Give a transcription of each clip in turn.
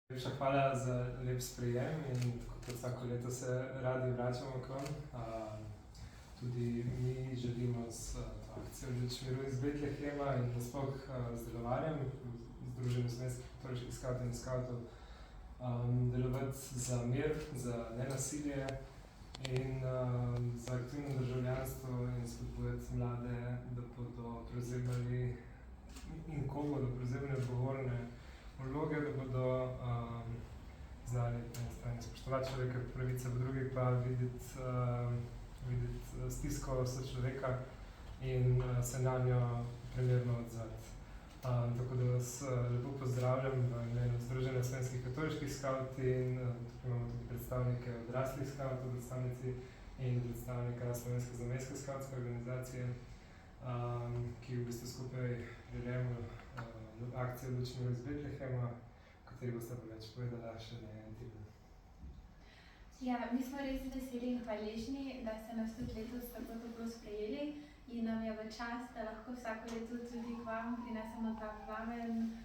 Lepša hvala za lep sprejem in kot vsako leto se radi vračamo k vam. Tudi mi želimo s to akcijo Luč miru iz Betlehema in nasploh z delovanjem v Združenju slovenskih katoliških skavtov in skavtov delovati za mir, za nenasilje in za aktivno državljanstvo in spodbujati mlade, da bodo prevzemali in ko bodo prevzemali odgovorne vloge, da bodo znali na eni strani spoštovati človekove pravice, v drugi pa videti stisko sočloveka in se nanjo primerno odzvati. Tako da vas lepo pozdravljam v imenu Združenja slovenskih katoliških skavtov in tukaj imamo tudi predstavnike odraslih skavtov, predstavnici in predstavnika Slovenske zamejske skavtske organizacije, ki v bistvu skupaj priredimo akcijo Luč miru iz Betlehema, o kateri boste pa več povedala še Neja in Tina. Ja, mi smo res veseli in hvaležni, da ste nas tudi letos tako toplo sprejeli in nam je v čast, da lahko vsako leto tudi k vam prinesemo ta plamen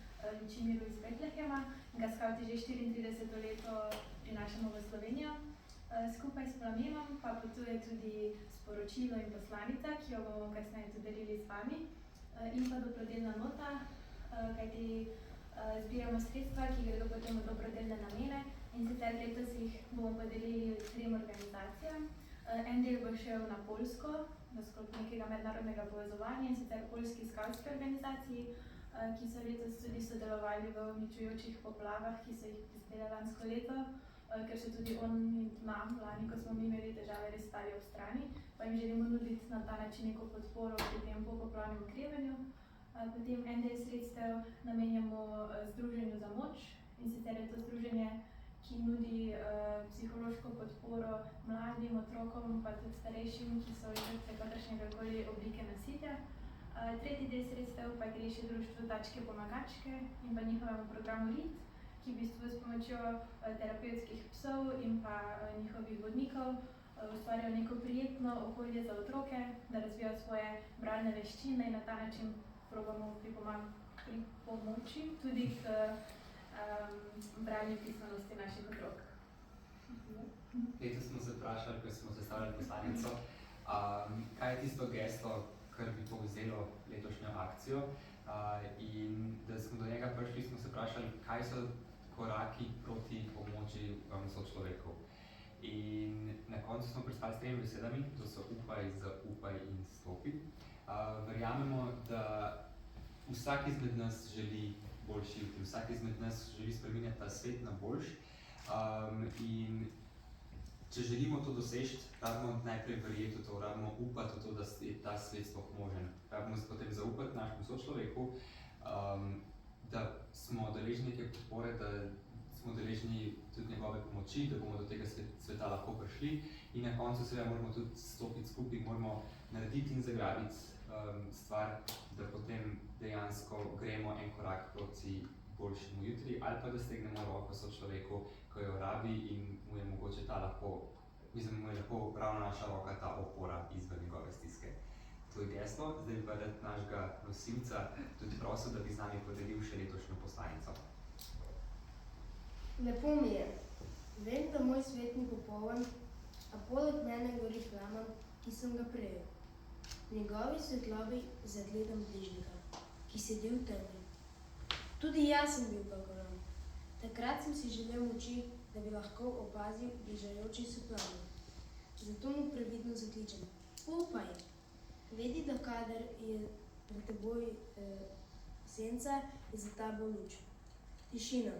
Luči miru iz Betlehema. Ga skavti že 34. leto prinašamo v Slovenijo. Skupaj s plamenom pa potuje tudi sporočilo in poslanica, ki jo bomo kasneje tudi delili z vami, in pa dobrodelna nota, kajti zbiramo sredstva, ki gredo potem v dobrodelne namene, in sicer letos jih bomo podelili 3 organizacijam. En del bo šel na Poljsko, v sklopu nekega mednarodnega povezovanja, in sicer poljski skavtski organizaciji, ki so letos tudi sodelovali v uničujočih poplavah, ki so jih prispele lansko leto, ker so tudi oni nam lani, ko smo mi imeli težave, res stali ob strani, pa jim želimo nuditi na ta način neko podporo pri tem popoplavnem okrevanju. Potem en del sredstev namenjamo Združenju za moč, in sicer je to združenje, ki nudi psihološko podporo mladim, otrokom pa tudi starejšim, ki so žrtve kakršnegakoli oblike nasilja. Tretji del sredstev pa gre še društvu Tačke pomagačke in pa njihovemu programu RIT, ki v bistvu s pomočjo terapevtskih psov in pa njihovih vodnikov ustvarjajo neko prijetno okolje za otroke, da razvijajo svoje bralne veščine in na ta način probamo pripomoči tudi k bralni pismenosti naših otrok. Letos smo se vprašali, ko smo sestavljali poslanico, kaj je tisto geslo, kar bi povzelo letošnjo akcijo, in da smo do njega prišli, smo se vprašali, kaj so koraki proti pomoči sočlovekov. In na koncu smo pristali s temi besedami, to so upaj, zaupaj in stopi. Verjamemo, da vsak izmed nas želi boljši jutri, vsak izmed nas želi spreminjati ta svet na boljši. In če želimo to doseči, rabimo najprej verjeti v to, rabimo upati v to, da je ta svet sploh možen. Rabimo potem zaupati našemu sočloveku, da smo deležni neke podpore, da smo deležni tudi njegove pomoči, da bomo do tega sveta lahko prišli. In na koncu seveda moramo tudi stopiti skupaj, moramo narediti in zagrabiti stvar, da potem dejansko gremo en korak proti boljšemu jutri, ali pa da stegnemo roko sočloveku, ko jo rabi in mu je mogoče ta lahko, mislim, mu je lahko ravno naša roka ta opora izven njegove stiske. To je geslo, zdaj bi pa rad našega nosilca tudi prosil, da bi z nami podelil še letošnjo poslanico. Lepo mi je. Vem, da moj svet ni popoln, a poleg mene gori plamen, ki sem ga prejel. V njegovi svetlobi zagledam bližnjega, ki sedi v temi. Tudi jaz sem bil kakor on. Takrat sem si želel moči, da bi lahko opazil bližajoči se plamen. Zato mu previdno zakličem: upaj! Vedi, da kadar je pred teboj senca, je za tabo luč. Tišina.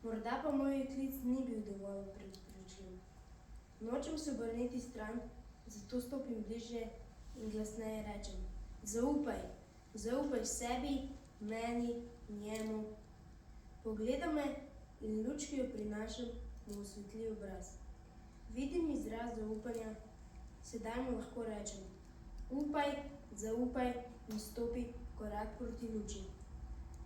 Morda pa moj klic ni bil dovolj prepričljiv. Nočem se obrniti stran, zato stopim bližje in glasneje rečem: zaupaj! Zaupaj sebi, meni, njemu. Pogleda me in luč, ki jo prinašam, mu osvetli obraz. Vidim izraz zaupanja, sedaj mu lahko rečem: upaj, zaupaj in stopi korak proti luči.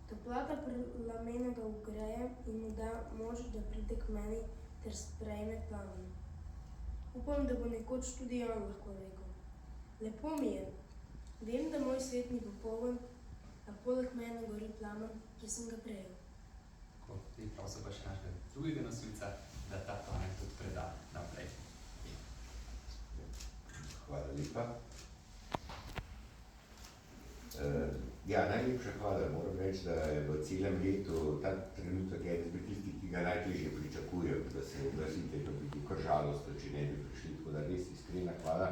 Toplota plamena ga ogreje in mu da moč, da pride k meni ter sprejme plamen. Upam, da bo nekoč tudi on lahko rekel: lepo mi je. Vem, da moj svet ni popoln, a poleg mene gori plamen, ki sem ga prejel. Ti prosim pa še drugega nosilca, da ta plamen tudi preda naprej. Hvala lepa. Ja, najlepša hvala. Moram reči, da je v celem letu ta trenutek eden izmed tistih, ki ga najtežje pričakujem, da se oglasite, da bi bil kar žalosten, če ne bi prišli, tako da res iskrena hvala.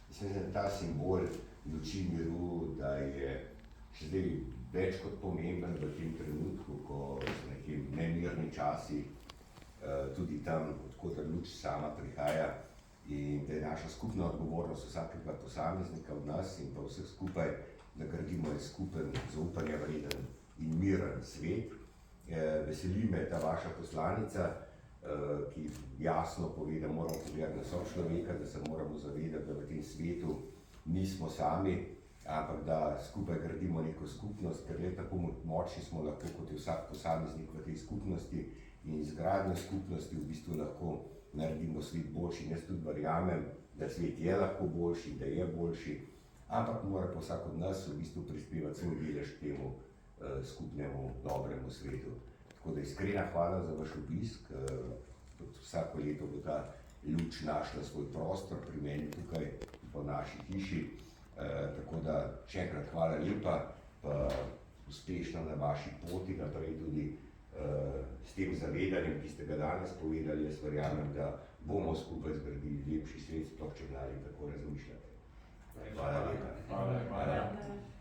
Mislim, da ta simbol luči miru, da je še zdaj več kot pomemben v tem trenutku, ko so neki nemirni časi, tudi tam, odkotr luč sama prihaja, in da je naša skupna odgovornost vsakega posameznika od nas in pa vseh skupaj, da gradimo en skupen, zaupanja vreden in miren svet. Veseli me ta vaša poslanica, ki jasno pove, da moramo pogledati na sočloveka, da se moramo zavedati, da v tem svetu nismo sami, ampak da skupaj gradimo neko skupnost, ker le tako močni smo lahko, kot je vsak posameznik v tej skupnosti, in z gradnjo skupnosti v bistvu lahko naredimo svet boljši. Jaz tudi verjamem, da svet je lahko boljši, da je boljši, ampak mora pa vsak od nas v bistvu prispevati svoj delež k temu skupnemu dobremu svetu. Tako da iskrena hvala za vaš obisk. Vsako leto bo ta luč našla svoj prostor pri meni tukaj po naši hiši. Tako da še enkrat hvala lepa, pa uspešno na vaši poti naprej tudi s tem zavedanjem, ki ste ga danes povedali. Jaz verjamem, da bomo skupaj zgradili lepši svet, sploh če mladi tako razmišljate. Hvala lepa. Hvala.